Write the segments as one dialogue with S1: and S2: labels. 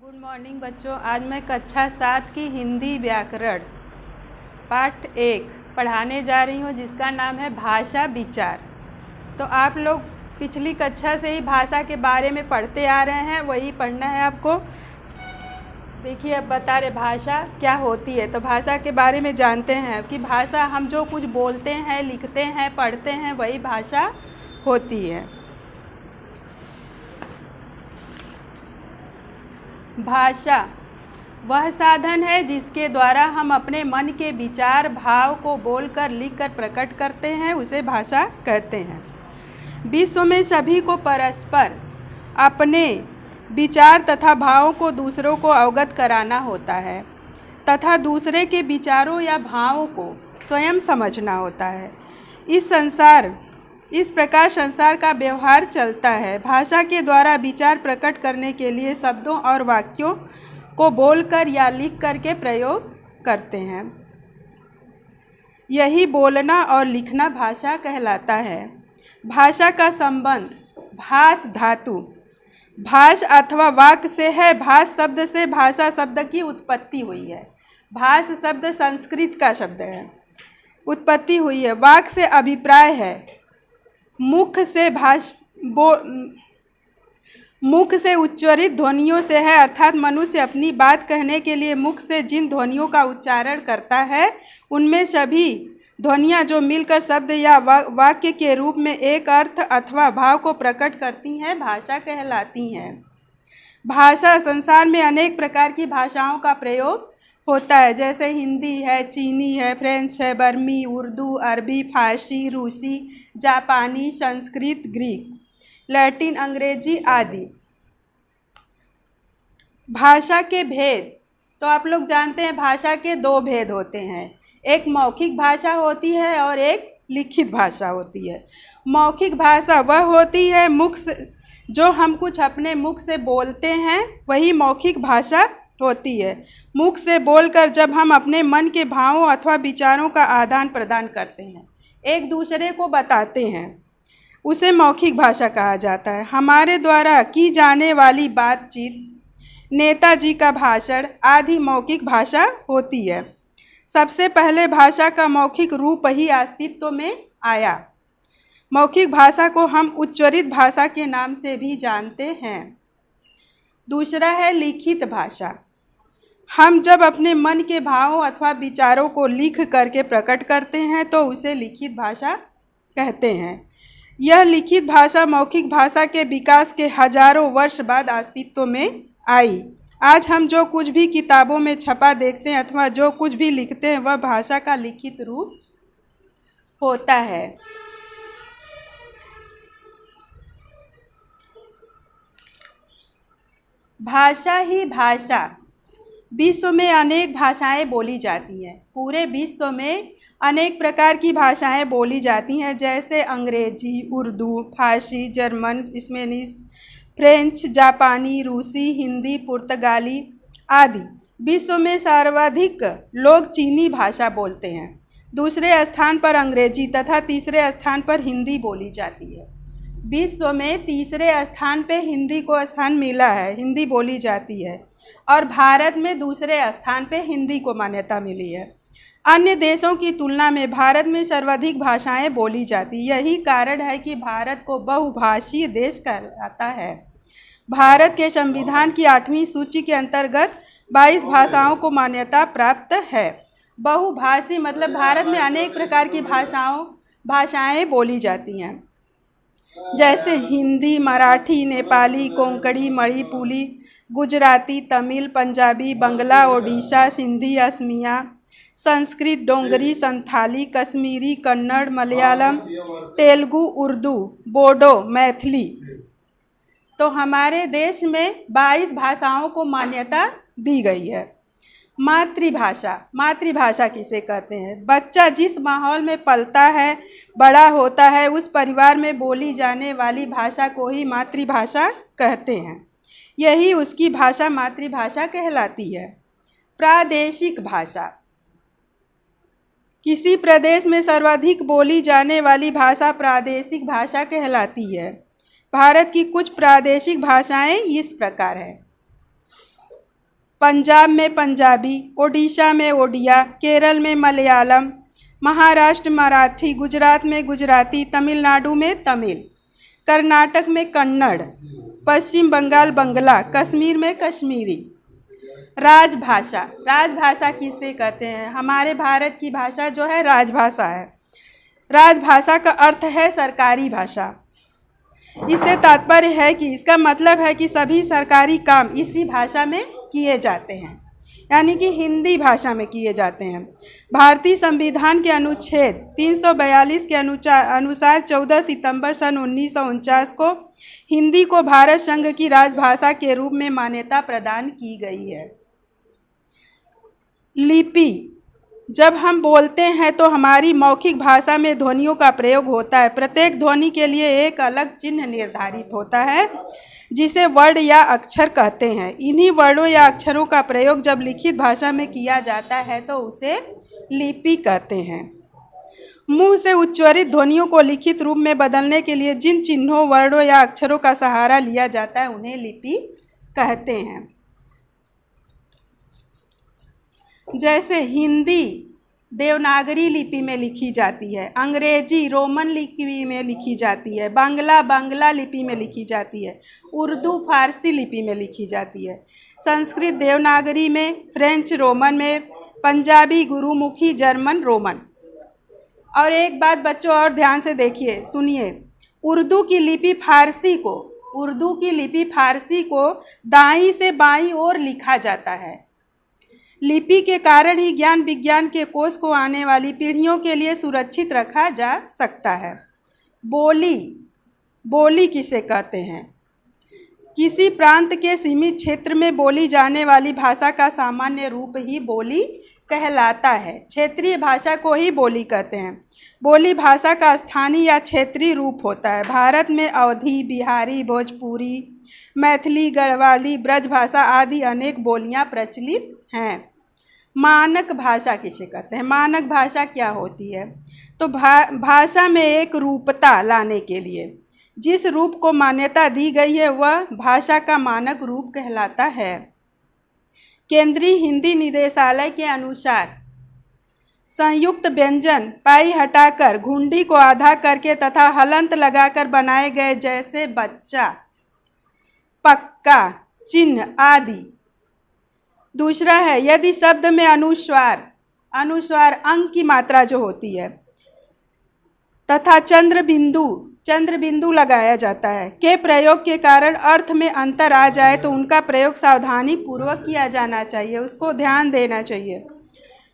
S1: Good morning बच्चों। आज मैं कक्षा 7 की हिंदी व्याकरण पाठ 1 पढ़ाने जा रही हूँ, जिसका नाम है भाषा विचार। तो आप लोग पिछली कक्षा से ही भाषा के बारे में पढ़ते आ रहे हैं, वही पढ़ना है आपको। देखिए, अब बता रहे भाषा क्या होती है। तो भाषा के बारे में जानते हैं कि भाषा हम जो कुछ बोलते हैं, लिखते हैं, पढ़ते हैं, वही भाषा होती है। भाषा वह साधन है जिसके द्वारा हम अपने मन के विचार भाव को बोलकर लिखकर प्रकट करते हैं, उसे भाषा कहते हैं। विश्व में सभी को परस्पर अपने विचार तथा भावों को दूसरों को अवगत कराना होता है तथा दूसरे के विचारों या भावों को स्वयं समझना होता है। इस प्रकार संसार का व्यवहार चलता है। भाषा के द्वारा विचार प्रकट करने के लिए शब्दों और वाक्यों को बोलकर या लिख करके प्रयोग करते हैं। यही बोलना और लिखना भाषा कहलाता है। भाषा का संबंध भाष धातु भाष अथवा वाक से है। भाष शब्द से भाषा शब्द की उत्पत्ति हुई है। भाष शब्द संस्कृत का शब्द है, उत्पत्ति हुई है। वाक से अभिप्राय है। मुख से उच्चारित ध्वनियों से है, अर्थात मनुष्य अपनी बात कहने के लिए मुख से जिन ध्वनियों का उच्चारण करता है, उनमें सभी ध्वनियाँ जो मिलकर शब्द या वाक्य के रूप में एक अर्थ अथवा भाव को प्रकट करती हैं, भाषा कहलाती हैं। भाषा संसार में अनेक प्रकार की भाषाओं का प्रयोग होता है, जैसे हिंदी है, चीनी है, फ्रेंच है, बर्मी, उर्दू, अरबी, फारसी, रूसी, जापानी, संस्कृत, ग्रीक, लैटिन, अंग्रेजी आदि। भाषा के भेद तो आप लोग जानते हैं, भाषा के दो भेद होते हैं। एक मौखिक भाषा होती है और एक लिखित भाषा होती है। मौखिक भाषा वह होती है मुख से, जो हम कुछ अपने मुख से बोलते हैं, वही मौखिक भाषा होती है। मुख से बोलकर जब हम अपने मन के भावों अथवा विचारों का आदान प्रदान करते हैं, एक दूसरे को बताते हैं, उसे मौखिक भाषा कहा जाता है। हमारे द्वारा की जाने वाली बातचीत, नेताजी का भाषण आदि मौखिक भाषा होती है। सबसे पहले भाषा का मौखिक रूप ही अस्तित्व में आया। मौखिक भाषा को हम उच्चारित भाषा के नाम से भी जानते हैं। दूसरा है लिखित भाषा। हम जब अपने मन के भावों अथवा विचारों को लिख करके प्रकट करते हैं, तो उसे लिखित भाषा कहते हैं। यह लिखित भाषा मौखिक भाषा के विकास के हजारों वर्ष बाद अस्तित्व में आई। आज हम जो कुछ भी किताबों में छपा देखते हैं अथवा जो कुछ भी लिखते हैं, वह भाषा का लिखित रूप होता है। भाषा ही भाषा। विश्व में अनेक भाषाएं बोली जाती हैं। पूरे विश्व में अनेक प्रकार की भाषाएं बोली जाती हैं, जैसे अंग्रेजी, उर्दू, फारसी, जर्मन, स्पेनिश, फ्रेंच, जापानी, रूसी, हिंदी, पुर्तगाली आदि। विश्व में सर्वाधिक लोग चीनी भाषा बोलते हैं। दूसरे स्थान पर अंग्रेजी तथा तीसरे स्थान पर हिंदी बोली जाती है। विश्व में तीसरे स्थान पे हिंदी को स्थान मिला है, हिंदी बोली जाती है, और भारत में दूसरे स्थान पे हिंदी को मान्यता मिली है। अन्य देशों की तुलना में भारत में सर्वाधिक भाषाएं बोली जाती। यही कारण है कि भारत को बहुभाषीय देश कहलाता है। भारत के संविधान की 8वीं सूची के अंतर्गत 22 भाषाओं को मान्यता प्राप्त है। बहुभाषी मतलब भारत में अनेक प्रकार की भाषाएं बोली जाती हैं, जैसे हिंदी, मराठी, नेपाली, कोंकणी, मणिपुरी, गुजराती, तमिल, पंजाबी, बंगला, ओडिशा, सिंधी, असमिया, संस्कृत, डोंगरी, संथाली, कश्मीरी, कन्नड़, मलयालम, तेलुगु, उर्दू, बोडो, मैथिली। तो हमारे देश में 22 भाषाओं को मान्यता दी गई है। मातृभाषा किसे कहते हैं? बच्चा जिस माहौल में पलता है, बड़ा होता है, उस परिवार में बोली जाने वाली भाषा को ही मातृभाषा कहते हैं। यही उसकी भाषा मातृभाषा कहलाती है। प्रादेशिक भाषा। किसी प्रदेश में सर्वाधिक बोली जाने वाली भाषा प्रादेशिक भाषा कहलाती है। भारत की कुछ प्रादेशिक भाषाएं इस प्रकार हैं। पंजाब में पंजाबी, ओडिशा में ओडिया, केरल में मलयालम, महाराष्ट्र मराठी, गुजरात में गुजराती, तमिलनाडु में तमिल, कर्नाटक में कन्नड़, पश्चिम बंगाल बंगला, कश्मीर में कश्मीरी। राजभाषा, राजभाषा किसे कहते हैं? हमारे भारत की भाषा जो है राजभाषा है। राजभाषा का अर्थ है सरकारी भाषा। इससे तात्पर्य है कि इसका मतलब है कि सभी सरकारी काम इसी भाषा में किए जाते हैं, यानी कि हिंदी भाषा में किए जाते हैं। भारतीय संविधान के अनुच्छेद 342 के अनुसार 14 सितंबर सन 1949 को हिंदी को भारत संघ की राजभाषा के रूप में मान्यता प्रदान की गई है। लिपि, जब हम बोलते हैं तो हमारी मौखिक भाषा में ध्वनियों का प्रयोग होता है। प्रत्येक ध्वनि के लिए एक अलग चिन्ह निर्धारित होता है जिसे वर्ण या अक्षर कहते हैं। इन्हीं वर्णों या अक्षरों का प्रयोग जब लिखित भाषा में किया जाता है तो उसे लिपि कहते हैं। मुंह से उच्चारित ध्वनियों को लिखित रूप में बदलने के लिए जिन चिन्हों, वर्णों या अक्षरों का सहारा लिया जाता है उन्हें लिपि कहते हैं। जैसे हिंदी देवनागरी लिपि में लिखी जाती है, अंग्रेजी रोमन लिपि में लिखी जाती है, बांग्ला लिपि में लिखी जाती है, उर्दू फारसी लिपि में लिखी जाती है, संस्कृत देवनागरी में, फ्रेंच रोमन में, पंजाबी गुरुमुखी, जर्मन रोमन। और एक बात बच्चों और ध्यान से देखिए, सुनिए, उर्दू की लिपि फारसी को दाईं से बाईं ओर लिखा जाता है। लिपि के कारण ही ज्ञान विज्ञान के कोष को आने वाली पीढ़ियों के लिए सुरक्षित रखा जा सकता है। बोली किसे कहते हैं? किसी प्रांत के सीमित क्षेत्र में बोली जाने वाली भाषा का सामान्य रूप ही बोली कहलाता है। क्षेत्रीय भाषा को ही बोली कहते हैं। बोली भाषा का स्थानीय या क्षेत्रीय रूप होता है। भारत में अवधी, बिहारी, भोजपुरी, मैथिली, गढ़वाली, ब्रजभाषा आदि अनेक बोलियां प्रचलित हैं। मानक भाषा किसे कहते हैं? मानक भाषा क्या होती है? तो भाषा में एक रूपता लाने के लिए जिस रूप को मान्यता दी गई है वह भाषा का मानक रूप कहलाता है। केंद्रीय हिंदी निदेशालय के अनुसार संयुक्त व्यंजन पाई हटाकर, घुंडी को आधा करके तथा हलंत लगाकर बनाए गए जैसे बच्चा, पक्का, चिन्ह आदि। दूसरा है यदि शब्द में अनुस्वार अंक की मात्रा जो होती है तथा चंद्र बिंदु लगाया जाता है के प्रयोग के कारण अर्थ में अंतर आ जाए तो उनका प्रयोग सावधानी पूर्वक किया जाना चाहिए, उसको ध्यान देना चाहिए।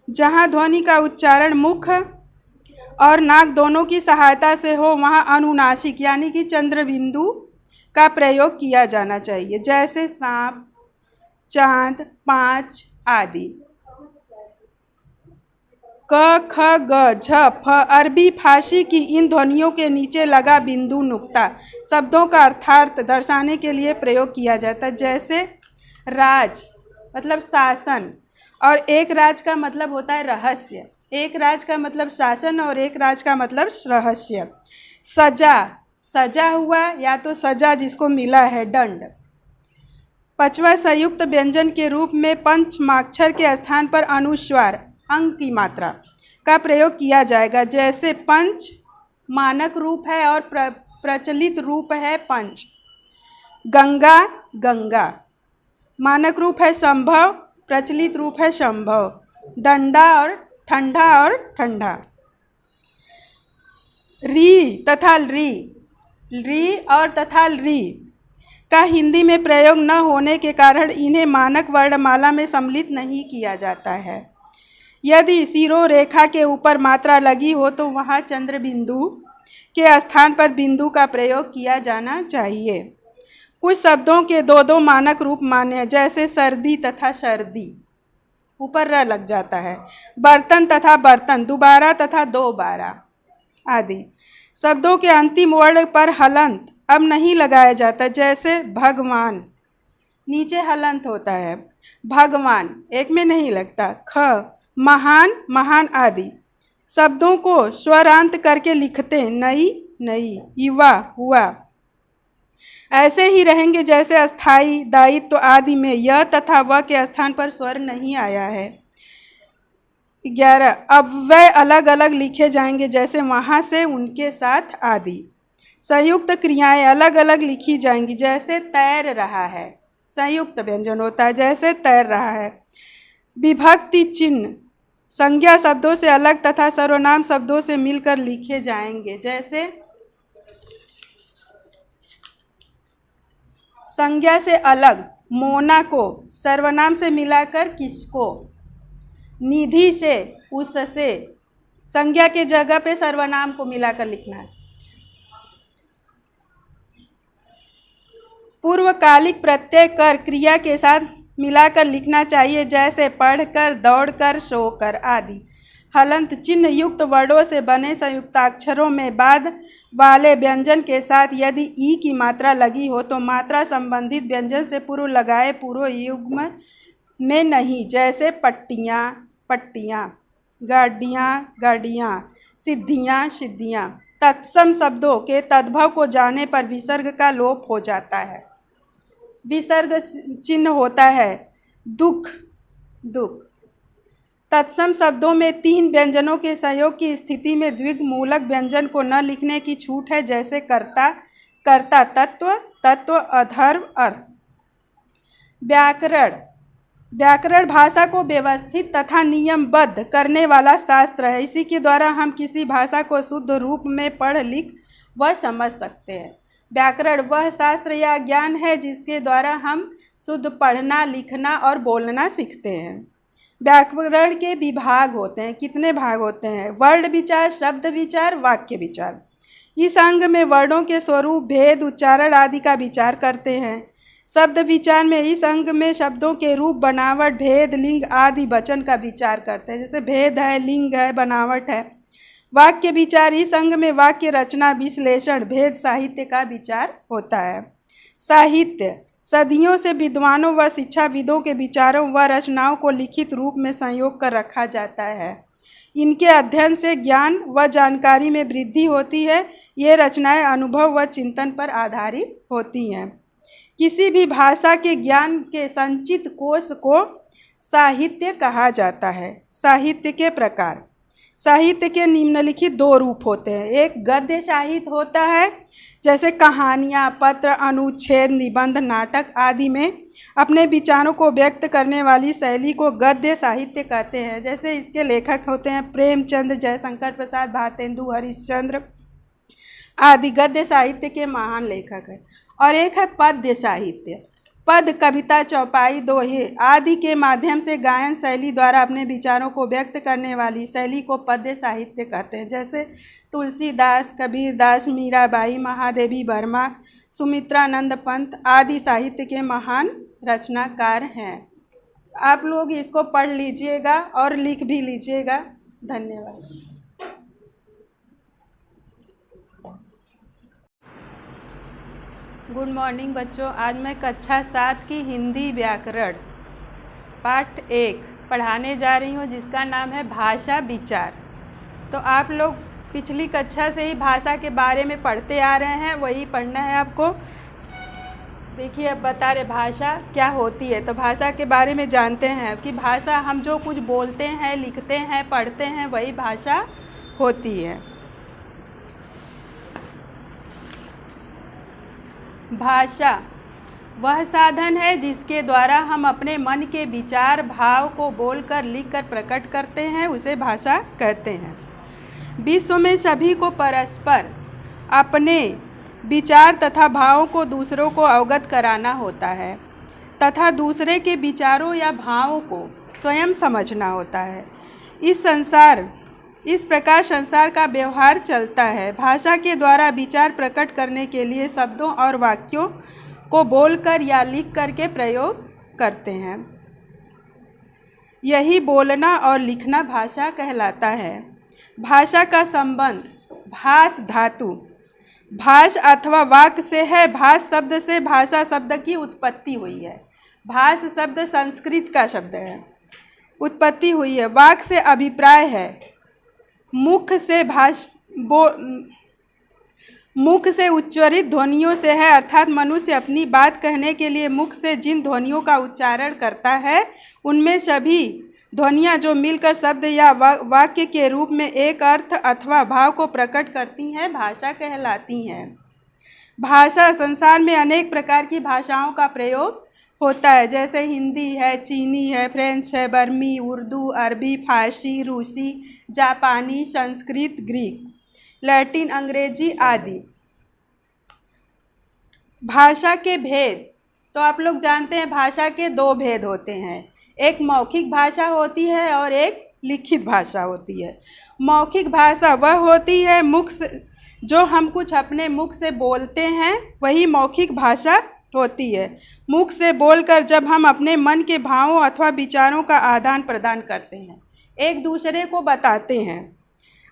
S1: जहाँ ध्वनि का उच्चारण मुख और नाक दोनों की सहायता से हो वहाँ अनुनासिक यानी कि चंद्र बिंदु का प्रयोग किया जाना चाहिए, जैसे सांप, चांद, पाँच आदि। क, ख, ग, झ, फ अरबी फारसी की इन ध्वनियों के नीचे लगा बिंदु नुक्ता शब्दों का अर्थार्थ दर्शाने के लिए प्रयोग किया जाता है। जैसे राज मतलब शासन और एक राज का मतलब होता है रहस्य। एक राज का मतलब शासन और एक राज का मतलब रहस्य। सजा हुआ या तो सजा जिसको मिला है दंड। पांचवा संयुक्त व्यंजन के रूप में पंचमाक्षर के स्थान पर अनुस्वार अंक की मात्रा का प्रयोग किया जाएगा, जैसे पंच मानक रूप है और प्रचलित रूप है पंच। गंगा मानक रूप है संभव, प्रचलित रूप है संभव। डंडा और ठंडा। री तथा री का हिंदी में प्रयोग न होने के कारण इन्हें मानक वर्णमाला में सम्मिलित नहीं किया जाता है। यदि शिरोरेखा के ऊपर मात्रा लगी हो तो वहाँ चंद्र बिंदु के स्थान पर बिंदु का प्रयोग किया जाना चाहिए। कुछ शब्दों के दो मानक रूप मान्य हैं, जैसे सर्दी तथा सर्दी, ऊपर र लग जाता है। बर्तन तथा बर्तन, दोबारा तथा दोबारा आदि। शब्दों के अंतिम वर्ण पर हलंत अब नहीं लगाया जाता, जैसे भगवान, नीचे हलंत होता है। भगवान एक में नहीं लगता। ख, महान आदि। शब्दों को स्वरांत करके लिखते, नई, युवा, हुआ। ऐसे ही रहेंगे जैसे अस्थाई, दायित्व आदि में यह तथा वह के स्थान पर स्वर नहीं आया है। 11 अव्यय अलग अलग लिखे जाएंगे जैसे वहाँ से, उनके साथ आदि। संयुक्त क्रियाएं अलग अलग लिखी जाएंगी जैसे तैर रहा है, संयुक्त व्यंजन होता है, जैसे तैर रहा है। विभक्ति चिन्ह संज्ञा शब्दों से अलग तथा सर्वनाम शब्दों से मिलकर लिखे जाएंगे जैसे संज्ञा से अलग मोना को सर्वनाम से मिलाकर किसको, निधि से उससे, संज्ञा के जगह पे सर्वनाम को मिलाकर लिखना है। पूर्वकालिक प्रत्यय कर क्रिया के साथ मिलाकर लिखना चाहिए जैसे पढ़कर, दौड़कर, सोकर आदि। हलंत चिन्ह युक्त वर्णों से बने संयुक्ताक्षरों में बाद वाले व्यंजन के साथ यदि ई की मात्रा लगी हो तो मात्रा संबंधित व्यंजन से पूर्व लगाए पूर्व युग्म में नहीं, जैसे पट्टियाँ पट्टियाँ, गाड़ियाँ गाड़ियाँ, सिद्धियाँ सिद्धियाँ। तत्सम शब्दों के तद्भव को जाने पर विसर्ग का लोप हो जाता है। विसर्ग चिन्ह होता है दुख दुख। तत्सम शब्दों में 3 व्यंजनों के संयोग की स्थिति में द्विगमूलक व्यंजन को न लिखने की छूट है जैसे कर्ता कर्ता, तत्व तत्व, अधर्व अर्थ। व्याकरण व्याकरण भाषा को व्यवस्थित तथा नियमबद्ध करने वाला शास्त्र है। इसी के द्वारा हम किसी भाषा को शुद्ध रूप में पढ़ लिख व समझ सकते हैं। व्याकरण वह शास्त्र या ज्ञान है जिसके द्वारा हम शुद्ध पढ़ना, लिखना और बोलना सीखते हैं। व्याकरण के विभाग होते हैं। कितने भाग होते हैं? वर्ण विचार, शब्द विचार, वाक्य विचार। इस अंग में वर्णों के स्वरूप, भेद, उच्चारण आदि का विचार करते हैं। शब्द विचार में इस अंग में शब्दों के रूप, बनावट, भेद, लिंग आदि वचन का विचार करते हैं, जैसे भेद है, लिंग है, बनावट है। वाक्य विचार इस अंग में वाक्य रचना, विश्लेषण, भेद, साहित्य का विचार होता है। साहित्य सदियों से विद्वानों व शिक्षाविदों के विचारों व रचनाओं को लिखित रूप में संयोग कर रखा जाता है। इनके अध्ययन से ज्ञान व जानकारी में वृद्धि होती है। ये रचनाएं अनुभव व चिंतन पर आधारित होती हैं। किसी भी भाषा के ज्ञान के संचित कोश को साहित्य कहा जाता है। साहित्य के प्रकार। साहित्य के निम्नलिखित 2 रूप होते हैं। एक गद्य साहित्य होता है, जैसे कहानियाँ, पत्र, अनुच्छेद, निबंध, नाटक आदि में अपने विचारों को व्यक्त करने वाली शैली को गद्य साहित्य कहते हैं। जैसे इसके लेखक होते हैं प्रेमचंद, जयशंकर प्रसाद, भारतेंदु हरिश्चंद्र आदि गद्य साहित्य के महान लेखक हैं। और एक है पद्य साहित्य। पद, कविता, चौपाई, दोहे आदि के माध्यम से गायन शैली द्वारा अपने विचारों को व्यक्त करने वाली शैली को पद्य साहित्य कहते हैं। जैसे तुलसीदास, कबीरदास, मीराबाई, महादेवी वर्मा, सुमित्रानंद पंत आदि साहित्य के महान रचनाकार हैं। आप लोग इसको पढ़ लीजिएगा और लिख भी लीजिएगा। धन्यवाद। गुड मॉर्निंग बच्चों। आज मैं कक्षा 7 की हिंदी व्याकरण पाठ 1 पढ़ाने जा रही हूँ, जिसका नाम है भाषा विचार। तो आप लोग पिछली कक्षा से ही भाषा के बारे में पढ़ते आ रहे हैं, वही पढ़ना है आपको। देखिए अब बता रहे भाषा क्या होती है। तो भाषा के बारे में जानते हैं कि भाषा हम जो कुछ बोलते हैं, लिखते हैं, पढ़ते हैं, वही भाषा होती है। भाषा वह साधन है जिसके द्वारा हम अपने मन के विचार, भाव को बोलकर, लिखकर प्रकट करते हैं, उसे भाषा कहते हैं। विश्व में सभी को परस्पर अपने विचार तथा भावों को दूसरों को अवगत कराना होता है तथा दूसरे के विचारों या भावों को स्वयं समझना होता है। इस प्रकार संसार का व्यवहार चलता है। भाषा के द्वारा विचार प्रकट करने के लिए शब्दों और वाक्यों को बोलकर या लिख करके प्रयोग करते हैं। यही बोलना और लिखना भाषा कहलाता है। भाषा का संबंध भाष धातु, भाष अथवा वाक से है। भाष शब्द से भाषा शब्द की उत्पत्ति हुई है। भाष शब्द संस्कृत का शब्द है, उत्पत्ति हुई है। वाक से अभिप्राय है। मुख मुख से उच्चारित ध्वनियों से है, अर्थात मनुष्य अपनी बात कहने के लिए मुख से जिन ध्वनियों का उच्चारण करता है उनमें सभी ध्वनियाँ जो मिलकर शब्द या वाक्य के रूप में एक अर्थ अथवा भाव को प्रकट करती हैं भाषा कहलाती हैं। भाषा, संसार में अनेक प्रकार की भाषाओं का प्रयोग होता है, जैसे हिंदी है, चीनी है, फ्रेंच है, बर्मी, उर्दू, अरबी, फारसी, रूसी, जापानी, संस्कृत, ग्रीक, लैटिन, अंग्रेजी आदि। भाषा के भेद, तो आप लोग जानते हैं भाषा के दो भेद होते हैं, एक मौखिक भाषा होती है और एक लिखित भाषा होती है। मौखिक भाषा वह होती है मुख से, जो हम कुछ अपने मुख से बोलते हैं वही मौखिक भाषा होती है। मुख से बोलकर जब हम अपने मन के भावों अथवा विचारों का आदान प्रदान करते हैं, एक दूसरे को बताते हैं,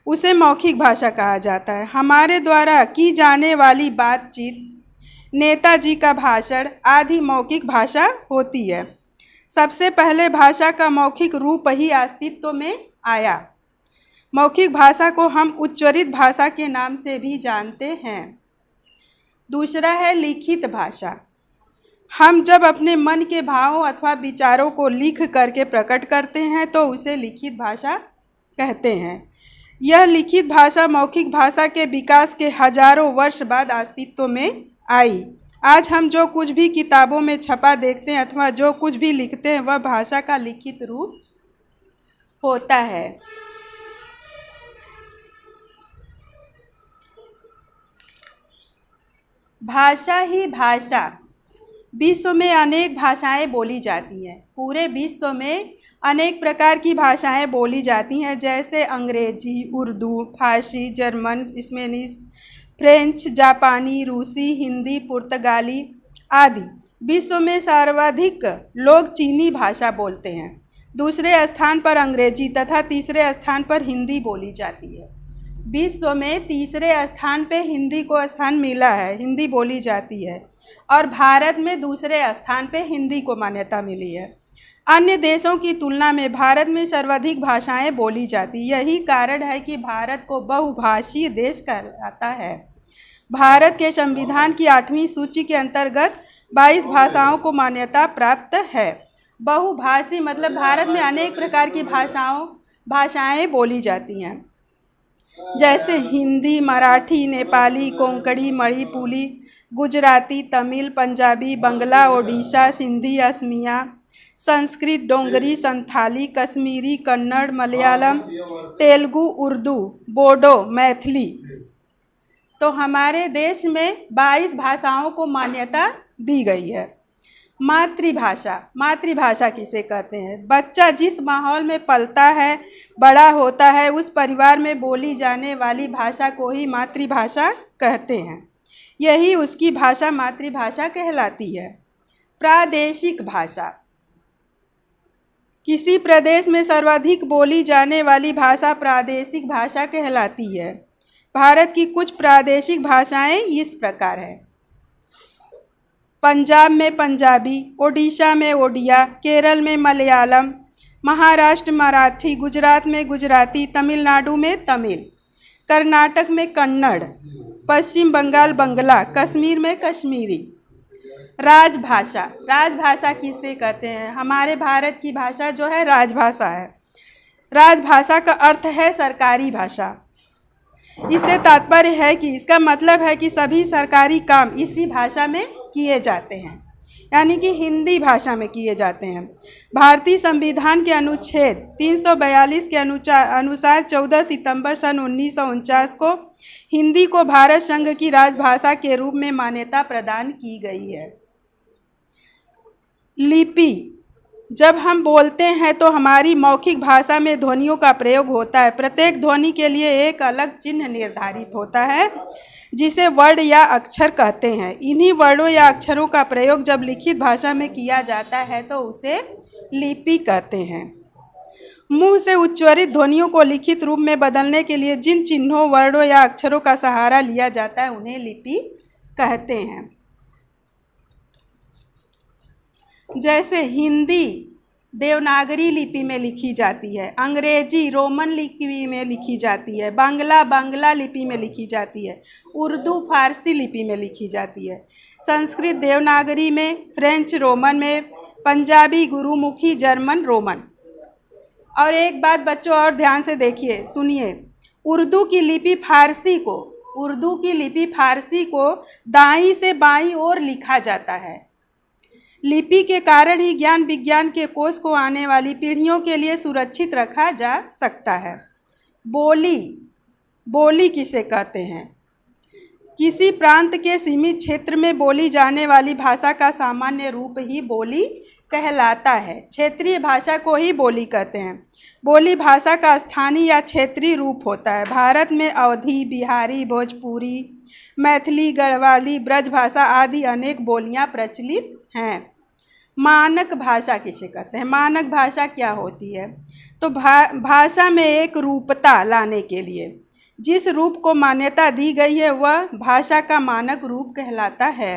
S1: उसे मौखिक भाषा कहा जाता है। हमारे द्वारा की जाने वाली बातचीत, नेताजी का भाषण आदि मौखिक भाषा होती है। सबसे पहले भाषा का मौखिक रूप ही अस्तित्व में आया। मौखिक भाषा को हम उच्चारित भाषा के नाम से भी जानते हैं। दूसरा है लिखित भाषा। हम जब अपने मन के भावों अथवा विचारों को लिख करके प्रकट करते हैं तो उसे लिखित भाषा कहते हैं। यह लिखित भाषा मौखिक भाषा के विकास के हजारों वर्ष बाद अस्तित्व में आई। आज हम जो कुछ भी किताबों में छपा देखते हैं अथवा जो कुछ भी लिखते हैं वह भाषा का लिखित रूप होता है। भाषा ही भाषा। विश्व में अनेक भाषाएं बोली जाती हैं। पूरे विश्व में अनेक प्रकार की भाषाएं बोली जाती हैं, जैसे अंग्रेजी, उर्दू, फारसी, जर्मन, स्पेनिश, फ्रेंच, जापानी, रूसी, हिंदी, पुर्तगाली आदि। विश्व में सर्वाधिक लोग चीनी भाषा बोलते हैं, दूसरे स्थान पर अंग्रेजी तथा तीसरे स्थान पर हिंदी बोली जाती है। विश्व में तीसरे स्थान पे हिंदी को स्थान मिला है, हिंदी बोली जाती है, और भारत में दूसरे स्थान पे हिंदी को मान्यता मिली है। अन्य देशों की तुलना में भारत में सर्वाधिक भाषाएं बोली जाती। यही कारण है कि भारत को बहुभाषीय देश कहलाता है। भारत के संविधान की 8वीं सूची के अंतर्गत 22 भाषाओं को मान्यता प्राप्त है। बहुभाषी मतलब भारत में अनेक प्रकार की भाषाएं बोली जाती हैं, जैसे हिंदी, मराठी, नेपाली, कोंकणी, मणिपुरी, गुजराती, तमिल, पंजाबी, बंगला, ओडिशा, सिंधी, असमिया, संस्कृत, डोंगरी, संथाली, कश्मीरी, कन्नड़, मलयालम, तेलुगु, उर्दू, बोडो, मैथिली। तो हमारे देश में 22 भाषाओं को मान्यता दी गई है। मातृभाषा। मातृभाषा किसे कहते हैं? बच्चा जिस माहौल में पलता है, बड़ा होता है, उस परिवार में बोली जाने वाली भाषा को ही मातृभाषा कहते हैं। यही उसकी भाषा मातृभाषा कहलाती है। प्रादेशिक भाषा। किसी प्रदेश में सर्वाधिक बोली जाने वाली भाषा प्रादेशिक भाषा कहलाती है। भारत की कुछ प्रादेशिक भाषाएं इस प्रकार हैं। पंजाब में पंजाबी, ओडिशा में ओडिया, केरल में मलयालम, महाराष्ट्र मराठी, गुजरात में गुजराती, तमिलनाडु में तमिल, कर्नाटक में कन्नड़, पश्चिम बंगाल बंगला, कश्मीर में कश्मीरी। राजभाषा। राजभाषा किसे कहते हैं? हमारे भारत की भाषा जो है राजभाषा है। राजभाषा का अर्थ है सरकारी भाषा। इससे तात्पर्य है कि इसका मतलब है कि सभी सरकारी काम इसी भाषा में किए जाते हैं, यानी कि हिंदी भाषा में किए जाते हैं। भारतीय संविधान के अनुच्छेद 342 के अनुसार 14 सितंबर सन 1949 को हिंदी को भारत संघ की राजभाषा के रूप में मान्यता प्रदान की गई है। लिपि। जब हम बोलते हैं तो हमारी मौखिक भाषा में ध्वनियों का प्रयोग होता है। प्रत्येक ध्वनि के लिए एक अलग चिन्ह निर्धारित होता है, जिसे वर्ण या अक्षर कहते हैं। इन्हीं वर्णों या अक्षरों का प्रयोग जब लिखित भाषा में किया जाता है तो उसे लिपि कहते हैं। मुंह से उच्चारित ध्वनियों को लिखित रूप में बदलने के लिए जिन चिन्हों, वर्णों या अक्षरों का सहारा लिया जाता है उन्हें लिपि कहते हैं। जैसे हिंदी देवनागरी लिपि में लिखी जाती है, अंग्रेजी रोमन लिपि में लिखी जाती है, बांग्ला लिपि में लिखी जाती है, उर्दू फारसी लिपि में लिखी जाती है, संस्कृत देवनागरी में, फ्रेंच रोमन में, पंजाबी गुरुमुखी, जर्मन रोमन। और एक बात बच्चों और ध्यान से देखिए, सुनिए, उर्दू की लिपि फारसी को दाईं से बाईं ओर लिखा जाता है। लिपि के कारण ही ज्ञान विज्ञान के कोष को आने वाली पीढ़ियों के लिए सुरक्षित रखा जा सकता है। बोली किसे कहते हैं? किसी प्रांत के सीमित क्षेत्र में बोली जाने वाली भाषा का सामान्य रूप ही बोली कहलाता है। क्षेत्रीय भाषा को ही बोली कहते हैं। बोली भाषा का स्थानीय या क्षेत्रीय रूप होता है। भारत में अवधी, बिहारी, भोजपुरी, मैथिली, गढ़वाली, ब्रजभाषा आदि अनेक बोलियां प्रचलित हैं। मानक भाषा किसे कहते हैं? मानक भाषा क्या होती है? तो भाषा में एक रूपता लाने के लिए जिस रूप को मान्यता दी गई है वह भाषा का मानक रूप कहलाता है।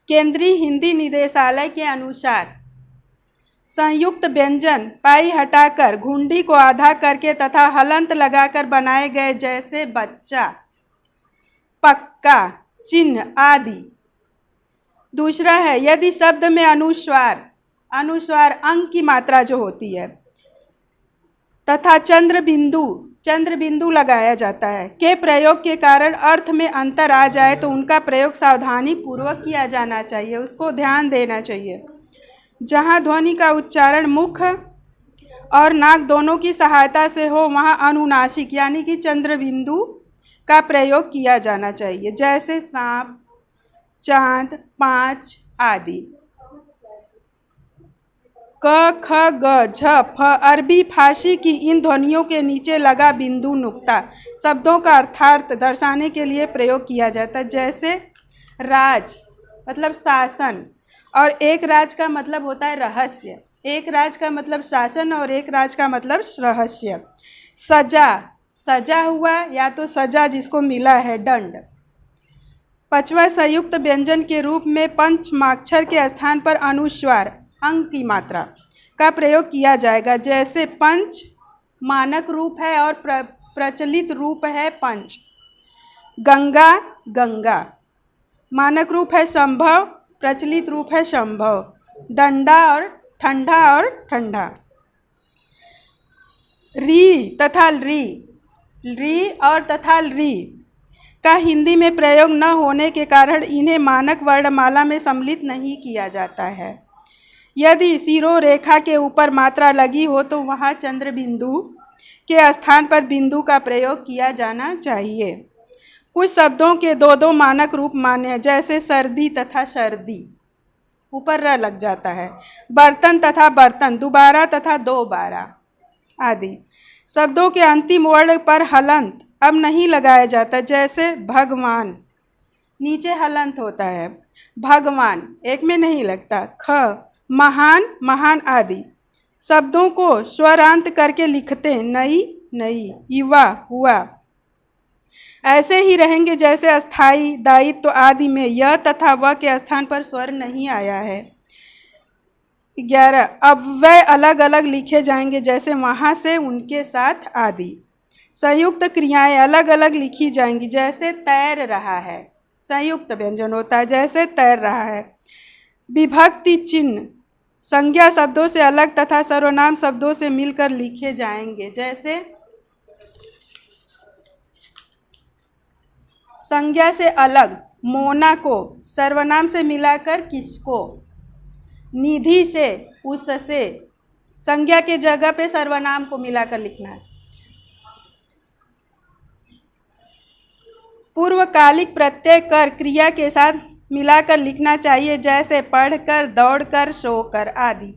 S1: केंद्रीय हिंदी निदेशालय के अनुसार संयुक्त व्यंजन पाई हटाकर, घुंडी को आधा करके तथा हलंत लगाकर बनाए गए जैसे बच्चा, पक्का, चिन्ह आदि। दूसरा है यदि शब्द में अनुस्वार अंक की मात्रा जो होती है तथा चंद्र बिंदु लगाया जाता है के प्रयोग के कारण अर्थ में अंतर आ जाए तो उनका प्रयोग सावधानी पूर्वक किया जाना चाहिए, उसको ध्यान देना चाहिए। जहाँ ध्वनि का उच्चारण मुख और नाक दोनों की सहायता से हो वहाँ अनुनासिक यानी कि चंद्र बिंदु का प्रयोग किया जाना चाहिए, जैसे सांप, चांद, पाँच आदि। क, ख, ग, झ, फ अरबी फारसी की इन ध्वनियों के नीचे लगा बिंदु नुक्ता शब्दों का अर्थार्थ दर्शाने के लिए प्रयोग किया जाता है, जैसे राज मतलब शासन और एक राज का मतलब होता है रहस्य। एक राज का मतलब शासन और एक राज का मतलब रहस्य। सजा हुआ या तो सजा जिसको मिला है दंड। पांचवा संयुक्त व्यंजन के रूप में पंचमाक्षर के स्थान पर अनुस्वार अंक की मात्रा का प्रयोग किया जाएगा, जैसे पंच मानक रूप है और प्रचलित रूप है पंच। गंगा मानक रूप है संभव, प्रचलित रूप है संभव। डंडा और ठंडा। री तथा री का हिंदी में प्रयोग न होने के कारण इन्हें मानक वर्णमाला में सम्मिलित नहीं किया जाता है। यदि सिरों रेखा के ऊपर मात्रा लगी हो तो वहाँ चंद्र बिंदु के स्थान पर बिंदु का प्रयोग किया जाना चाहिए। कुछ शब्दों के दो मानक रूप मान्य हैं, जैसे सर्दी तथा सर्दी, ऊपर र लग जाता है। बर्तन तथा बर्तन, दोबारा तथा दोबारा आदि। शब्दों के अंतिम वर्ण पर हलंत अब नहीं लगाया जाता, जैसे भगवान, नीचे हलंत होता है। भगवान एक में नहीं लगता। ख, महान आदि। शब्दों को स्वरांत करके लिखते नई, युवा, हुआ। ऐसे ही रहेंगे जैसे अस्थाई, दायित्व आदि में य तथा व के स्थान पर स्वर नहीं आया है। 11 अव्यय अलग अलग लिखे जाएंगे, जैसे वहाँ से, उनके साथ आदि। संयुक्त क्रियाएं अलग अलग लिखी जाएंगी, जैसे तैर रहा है, संयुक्त व्यंजन होता है, जैसे तैर रहा है। विभक्ति चिन्ह संज्ञा शब्दों से अलग तथा सर्वनाम शब्दों से मिलकर लिखे जाएंगे, जैसे संज्ञा से अलग मोना को सर्वनाम से मिलाकर किसको, निधि से, उससे, संज्ञा के जगह पे सर्वनाम को मिलाकर लिखना है। पूर्वकालिक प्रत्यय कर क्रिया के साथ मिलाकर लिखना चाहिए, जैसे पढ़कर, दौड़कर, सोकर आदि।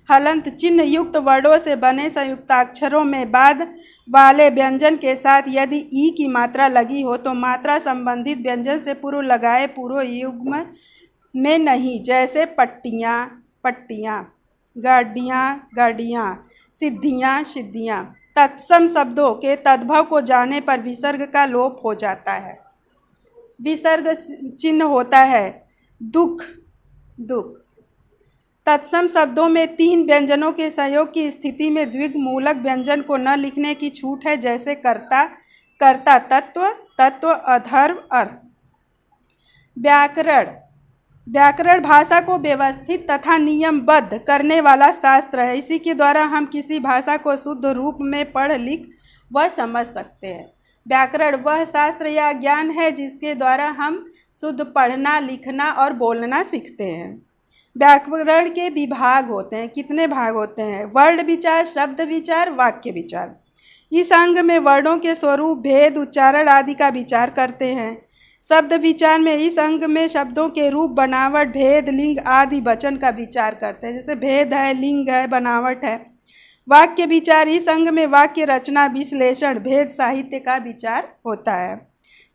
S1: हलंत चिन्ह युक्त वर्णों से बने संयुक्ताक्षरों में बाद वाले व्यंजन के साथ यदि ई की मात्रा लगी हो तो मात्रा संबंधित व्यंजन से पूर्व लगाए पूर्व युग्म में नहीं, जैसे पट्टियाँ, गाड़ियाँ, सिद्धियाँ। तत्सम शब्दों के तद्भव को जाने पर विसर्ग का लोप हो जाता है। विसर्ग चिन्ह होता है दुख। तत्सम शब्दों में 3 व्यंजनों के सहयोग की स्थिति में द्विग मूलक व्यंजन को न लिखने की छूट है, जैसे कर्ता, कर्ता तत्व, तत्व अधर्व अर्थ। व्याकरण। व्याकरण भाषा को व्यवस्थित तथा नियमबद्ध करने वाला शास्त्र है। इसी के द्वारा हम किसी भाषा को शुद्ध रूप में पढ़ लिख व समझ सकते हैं। व्याकरण वह शास्त्र या ज्ञान है जिसके द्वारा हम शुद्ध पढ़ना, लिखना और बोलना सीखते हैं। व्याकरण के विभाग होते हैं। कितने भाग होते हैं? वर्ण विचार, शब्द विचार, वाक्य विचार। इस अंग में वर्णों के स्वरूप, भेद, उच्चारण आदि का विचार करते हैं। शब्द विचार में इस अंग में शब्दों के रूप, बनावट, भेद, लिंग आदि वचन का विचार करते हैं, जैसे भेद है, लिंग है, बनावट है। वाक्य विचार इस अंग में वाक्य रचना, विश्लेषण, भेद, साहित्य का विचार होता है।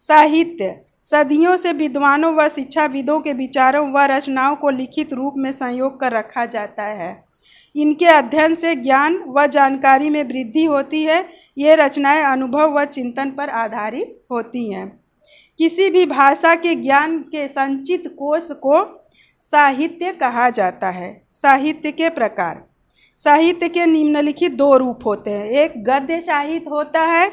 S1: साहित्य सदियों से विद्वानों व शिक्षाविदों के विचारों व रचनाओं को लिखित रूप में संयोग कर रखा जाता है। इनके अध्ययन से ज्ञान व जानकारी में वृद्धि होती है। ये रचनाएं अनुभव व चिंतन पर आधारित होती हैं। किसी भी भाषा के ज्ञान के संचित कोश को साहित्य कहा जाता है। साहित्य के प्रकार। साहित्य के निम्नलिखित 2 रूप होते हैं। एक गद्य साहित्य होता है,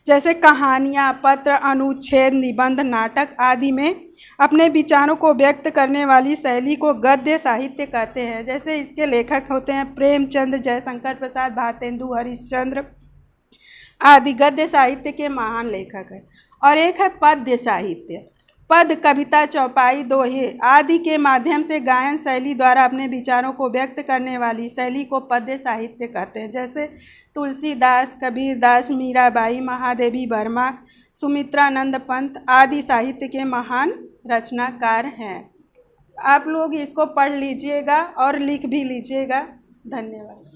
S1: जैसे कहानियाँ, पत्र, अनुच्छेद, निबंध, नाटक आदि में अपने विचारों को व्यक्त करने वाली शैली को गद्य साहित्य कहते हैं। जैसे इसके लेखक होते हैं प्रेमचंद, जयशंकर प्रसाद, भारतेंदु हरिश्चंद्र आदि गद्य साहित्य के महान लेखक हैं। और एक है पद्य साहित्य। पद, कविता, चौपाई, दोहे आदि के माध्यम से गायन शैली द्वारा अपने विचारों को व्यक्त करने वाली शैली को पद्य साहित्य कहते हैं। जैसे तुलसीदास, कबीरदास, मीराबाई, महादेवी वर्मा, सुमित्रानंद पंत आदि साहित्य के महान रचनाकार हैं। आप लोग इसको पढ़ लीजिएगा और लिख भी लीजिएगा। धन्यवाद।